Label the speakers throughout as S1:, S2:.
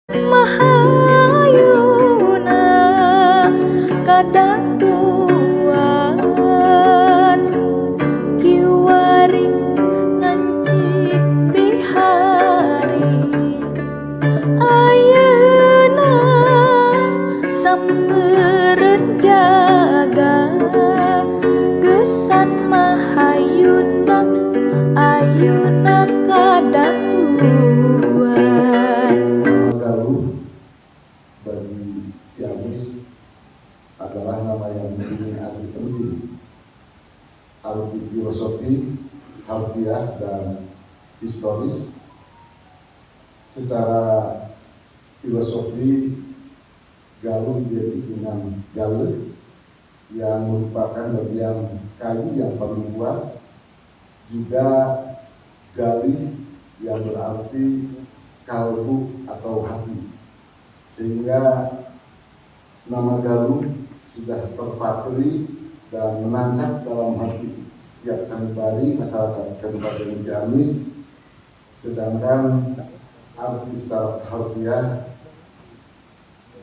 S1: Mahayuna kadatuan kiwari ngancik bihari ayeuna sampeureun jaga gesan mahayuna ayeuna kadatuan.
S2: Galuh bagi Ciamis adalah nama yang mempunyai arti penting, arti filosofi, harfiah, dan historis. Secara filosofi, Galuh identik dengan galuh yang merupakan bagian kayu yang paling kuat, juga galih yang berarti kalbu atau hati, sehingga nama Galuh sudah terpatri dan menancap dalam hati setiap sanubari masyarakat Kabupaten Ciamis. Sedangkan arti secara harfiah,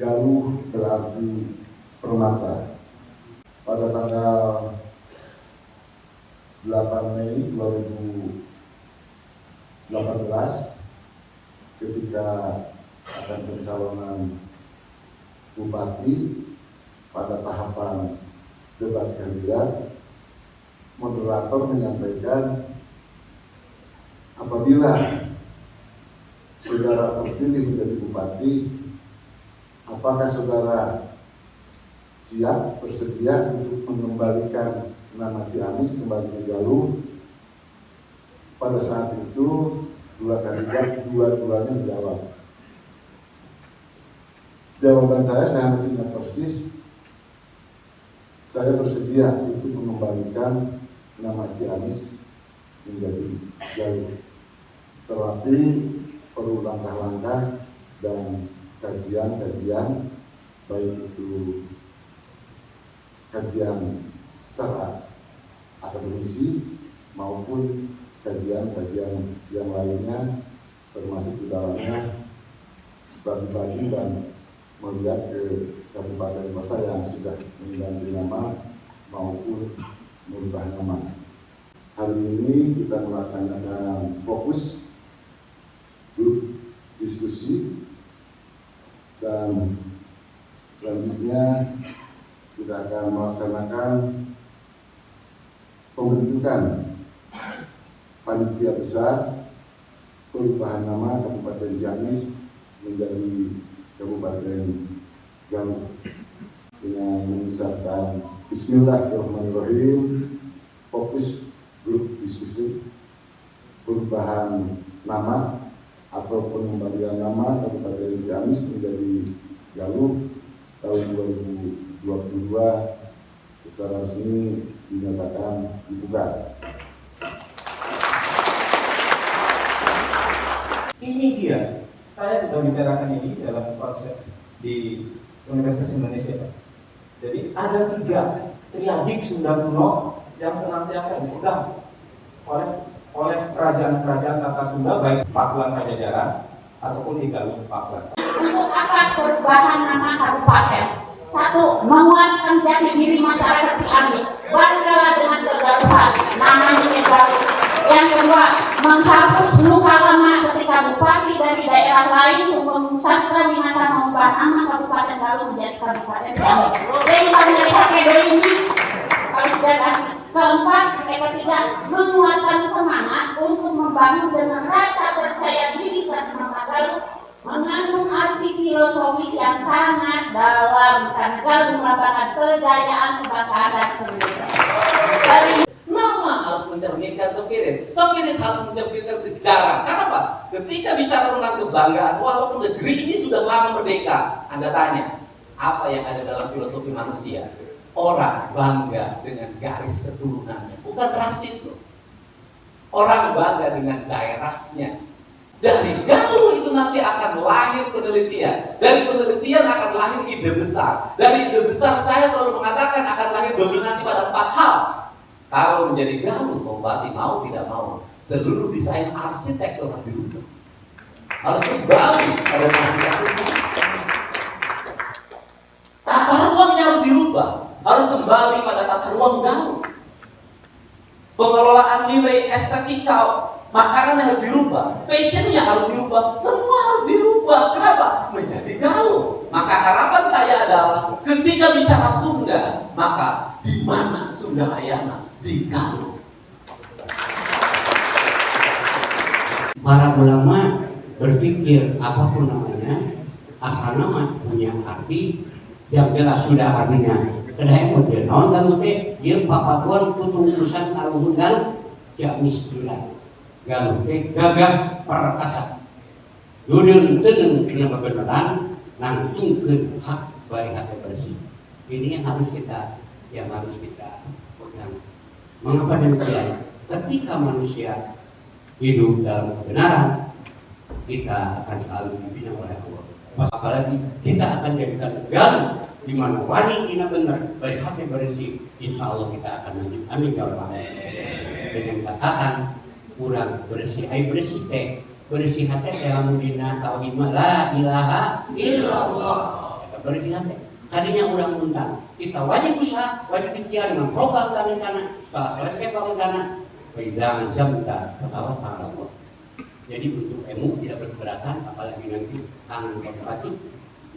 S2: Galuh berarti permata. Pada tanggal 8 Mei 2018, ketika akan pencalonan bupati pada tahapan debat kandidat, moderator menyampaikan apabila saudara terpilih menjadi bupati, apakah saudara siap bersedia untuk mengembalikan nama Ciamis kembali ke Galuh? Pada saat itu dua kandidat dua-duanya menjawab. Jawaban saya masih ingat persis. Saya bersedia untuk mengembalikan nama Ciamis menjadi Galuh. Tetapi perlu langkah-langkah dan kajian-kajian, baik itu kajian secara akademisi maupun kajian-kajian yang lainnya, termasuk di dalamnya studi banding dan melihat ke kabupaten kota yang sudah mengganti nama maupun merubah nama. Hari ini kita melaksanakan fokus grup diskusi, dan selanjutnya kita akan melaksanakan pembentukan panitia besar perubahan nama Kabupaten Ciamis menjadi Kabupaten Galuh, dengan mengucapkan Bismillahirrahmanirrahim. Fokus grup diskusi perubahan nama atau pengembalian nama Kabupaten Ciamis menjadi Galuh tahun 2022 secara resmi dinyatakan dibuka.
S3: Ini dia, saya sudah bicarakan ini dalam konsep di Universitas Indonesia. Jadi ada 3 triadik Sunda kuno yang senantiasa dipegang oleh kerajaan-kerajaan tata Sunda, baik Pakuan Pajajaran ataupun di Galuh Pakuan.
S4: Untuk apa perubahan nama kabupaten? 1. Menguatkan jati diri masyarakat Ciamis, banggalah dengan kegaluhan, namanya Galuh. Yang kedua, menghapus luka lama ketika bupati dari daerah lain hukum sastra Winata mengubah nama Kabupaten Galuh menjadi Kabupaten Ciamis. Jadi dari KPD ini kalau tidak lagi. Keempat, ketiga, menguatkan semangat untuk membangun dengan rasa percaya diri karena nama Galuh mengandung arti filosofis yang sangat dalam, karena Galuh merupakan kejayaan, kebanggaan dan kemuliaan.
S5: Nama harus mencerminkan spirit harus mencerminkan sejarah. Kenapa? Ketika bicara tentang kebanggaan, walaupun negeri ini sudah lama merdeka, Anda tanya, apa yang ada dalam filosofi manusia? Orang bangga dengan garis keturunannya, bukan rasis loh. Orang bangga dengan daerahnya. Dari Galuh itu nanti akan lahir penelitian. Dari penelitian akan lahir ide besar. Dari ide besar saya selalu mengatakan akan lahir dominasi pada 4 hal. Kalau menjadi Galuh, bupati mau tidak mau, seluruh desain arsitektur harus dirubah. Harus kembali pada arsitektur ketika makanan harus dirubah, passionnya harus dirubah, semua harus dirubah. Kenapa? Menjadi Galuh. Maka harapan saya adalah ketika bicara Sunda, maka di mana Sunda Ayana? Di Galuh.
S6: Para ulama berpikir apapun namanya, asal nama punya arti yang jelas sudah artinya. Kedai modern non Galuh teh dia papagon tutung urusan kaluhun Galuh jak mistura. Galuh teh gagah perkasa. Yudeng teneng kena kebenaran nangtungkeun hak baik hati bersih. Ini yang harus kita pegang. Mengapa demikian? Ketika manusia hidup dalam kebenaran, kita akan selalu dibina oleh Allah. Apalagi kita akan jadikan Galuh di mana wani ina benar, baik hati bersih, insya Allah kita akan maju. Amin ya Allah. Dengan catatan kurang bersih, bersih teh, bersih hati dalam dina tauhid la ilaha illallah. Bersih hati. Tadinya orang muntah, kita wajib usaha, wajib ikhtiar dengan program dan rencana. Setelah selesai rencana, Bidang jamta ketawa Allah. Jadi untuk ilmu tidak berkeberatan, apalagi nanti tangan konservatif.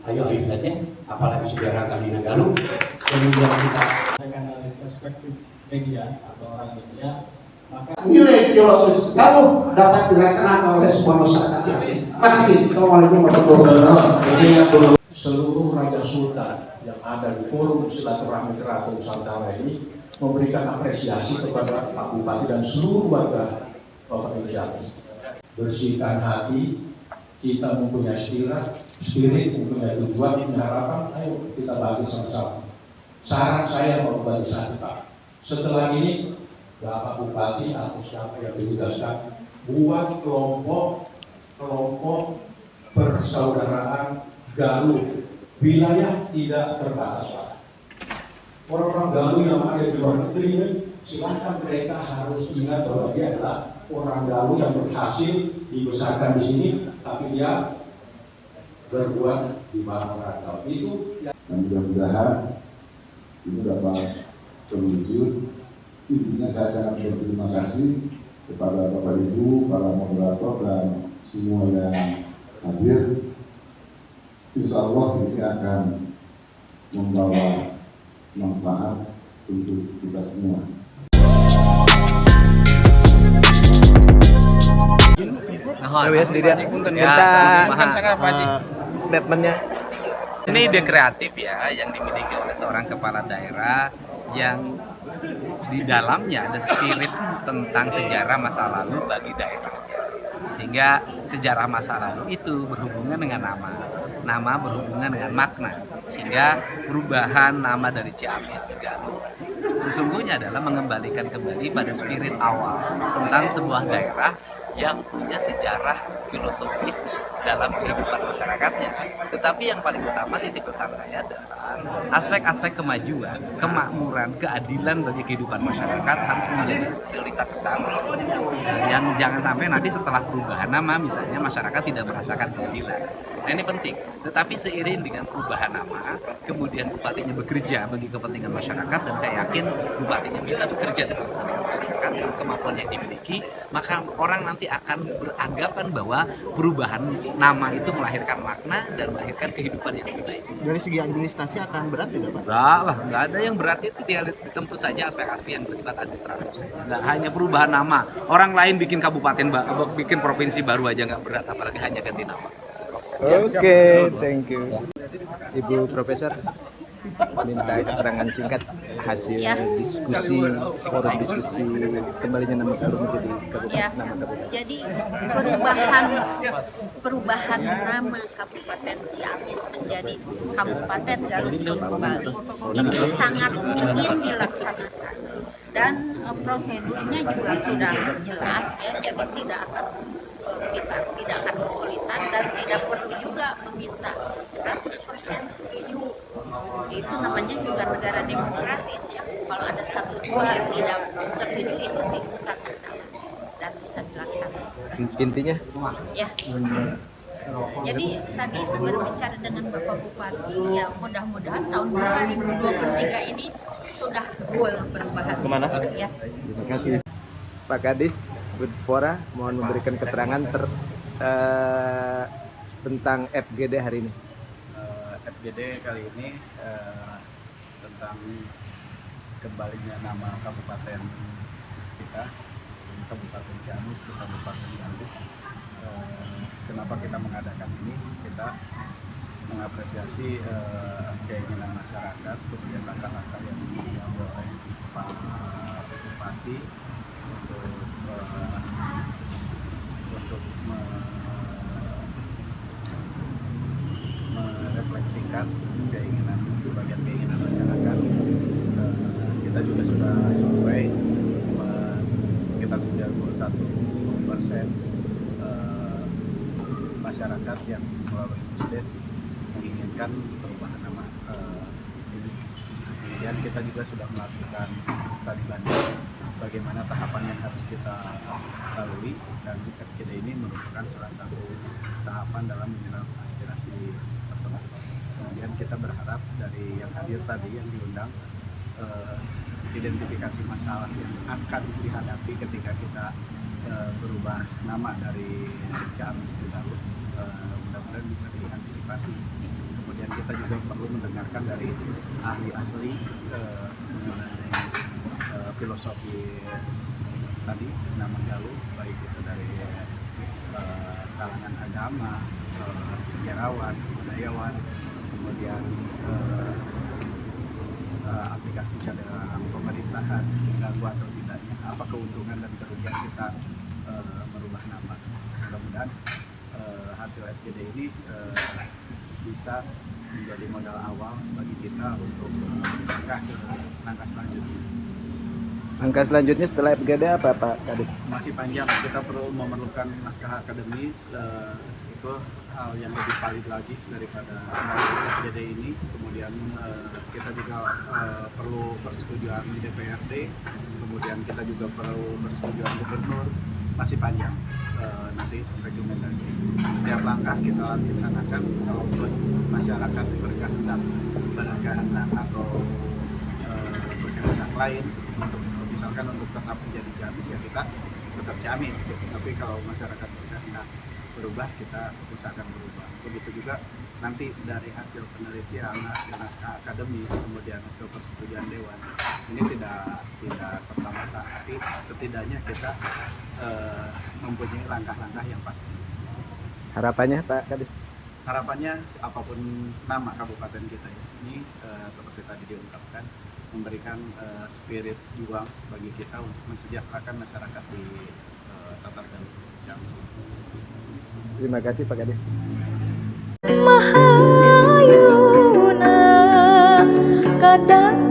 S6: Ayo saja, apalagi sejarah kami Galuh. Kemudian kita
S3: Dengan perspektif media atau orang media, maka
S7: nilai filosofis Galuh dapat dilaksanakan oleh semua masyarakat. Terima kasih. Assalamualaikum warahmatullahi wabarakatuh.
S8: Seluruh Raja Sultan yang ada di forum silaturahmi Keraton Nusantara ini memberikan apresiasi kepada Pak Bupati dan seluruh warga Kabupaten Ciamis. Bersihkan hati, kita mempunyai spirit, mempunyai tujuan, punya harapan, ayo kita bagi sama-sama. Saran saya mau bagi satu Pak. Setelah ini, Bapak Bupati atau siapa yang ditugaskan, buat kelompok persaudaraan Galuh, wilayah tidak terbatas Pak. Orang-orang Galuh yang ada di luar negeri ini, silahkan mereka harus ingat bahwa dia adalah orang Galuh yang berhasil dibesarkan di sini, tapi dia berbuat di bawah rantau. Itu
S2: Dan mudah-mudahan ini dapat terwujud. Intinya saya sangat berterima kasih kepada Bapak Ibu, para moderator dan semua yang hadir. Insya Allah ini akan membawa manfaat untuk kita semua.
S9: Statementnya. Ini ide kreatif ya yang dimiliki oleh seorang kepala daerah yang di dalamnya ada spirit tentang sejarah masa lalu bagi daerah. Sehingga sejarah masa lalu itu berhubungan dengan nama berhubungan dengan makna. Sehingga perubahan nama dari Ciamis ke Galuh sesungguhnya adalah mengembalikan kembali pada spirit awal tentang sebuah daerah yang punya sejarah filosofis dalam kehidupan masyarakatnya. Tetapi yang paling utama titik pesan saya adalah aspek-aspek kemajuan, kemakmuran, keadilan bagi kehidupan masyarakat harus menjadi prioritas utama. Yang jangan sampai nanti setelah perubahan nama misalnya masyarakat tidak merasakan keadilan. Nah, ini penting. Tetapi seiring dengan perubahan nama, kemudian bupatinya bekerja bagi kepentingan masyarakat, dan saya yakin bupatinya bisa bekerja dengan kepentingan masyarakat dengan kemampuan yang dimiliki, maka orang nanti akan beranggapan bahwa perubahan nama itu melahirkan makna dan melahirkan kehidupan yang lebih baik.
S3: dari segi administrasi akan berat tidak Pak?
S9: Enggak lah, enggak ada yang berat itu, dia ditempuh saja aspek-aspek yang bersifat administratif saja. Enggak hanya perubahan nama. Orang lain bikin kabupaten, bikin provinsi baru aja enggak berat, apalagi hanya ganti nama.
S10: Oke, thank you. Ibu Profesor, minta keterangan singkat hasil diskusi, forum diskusi kembalinya nama Galuh menjadi kabupaten, nama kabupaten.
S4: Jadi perubahan nama Kabupaten Ciamis menjadi Kabupaten Galuh kembali itu sangat mungkin dilaksanakan, dan prosedurnya juga sudah jelas ya, jadi kita tidak akan kesulitan dan tidak perlu juga meminta 100% setuju. Itu namanya juga negara demokratis ya. Kalau ada 1-2 tidak setuju itu bukan masalah dan bisa dilaksanakan.
S10: Intinya?
S4: Ya. Jadi tadi berbicara dengan Bapak Bupati, ya mudah-mudahan tahun 2023 ini sudah goal perubahan.
S10: Kemana?
S4: Ya.
S10: Terima kasih. Pak Kadis, Budfora mohon memberikan keterangan tentang FGD hari ini.
S11: FGD kali ini tentang kembalinya nama kabupaten kita, Kabupaten Ciamis ke Kabupaten Bandung. Kenapa kita mengadakan ini? Kita mengapresiasi keinginan masyarakat, kemudian langkah-langkah yang diambil oleh Pak Bupati untuk merefleksikan keinginan, sebagian keinginan masyarakat. Kita juga sudah survei sekitar 91% masyarakat yang melalui Pusdes menginginkan perubahan nama ini. Kemudian kita juga sudah melakukan studi banding bagaimana tahapan yang harus kita lalui, dan FGD ini merupakan salah satu tahapan dalam menyerap aspirasi tersebut. Kemudian kita berharap dari yang hadir tadi yang diundang, identifikasi masalah yang akan dihadapi ketika kita berubah nama dari Ciamis ke Garut, mudah-mudahan bisa diantisipasi. Kemudian kita juga perlu mendengarkan dari ahli-ahli mengenai filosofis tadi nama Galuh, baik itu dari kalangan agama, sejarawan, budayawan, kemudian aplikasi dalam pemerintahan, ganggu atau tidaknya, apa keuntungan dan kerugian kita merubah nama. Mudah-mudahan hasil FGD ini bisa menjadi modal awal bagi kita untuk langkah selanjutnya.
S10: Langkah selanjutnya setelah FGD apa Pak Kadis?
S11: Masih panjang, kita perlu memerlukan naskah akademis, itu hal yang lebih valid lagi daripada FGD ini. Kemudian kita juga perlu persetujuan di DPRD, kemudian kita juga perlu persetujuan gubernur. Masih panjang, nanti sampai Kemendagri. Setiap langkah kita laksanakan kalau masyarakat berkehendak atau berkehendak lain untuk misalkan untuk tetap menjadi Ciamis, ya kita tetap Ciamis gitu. Tapi kalau masyarakat berkehendak berubah, kita usahakan berubah. Begitu juga nanti dari hasil penelitian, hasil naskah akademis, kemudian hasil persetujuan dewan, ini tidak serta-merta, tapi setidaknya kita mempunyai langkah-langkah yang pasti.
S10: Harapannya Pak Kadis?
S11: Harapannya apapun nama kabupaten kita ini, seperti tadi diungkapkan, memberikan spirit juang bagi kita untuk mensejahterakan masyarakat di Tatar Galuh Ciamis.
S10: Terima kasih Pak Kadis.
S1: Mahayuna kadang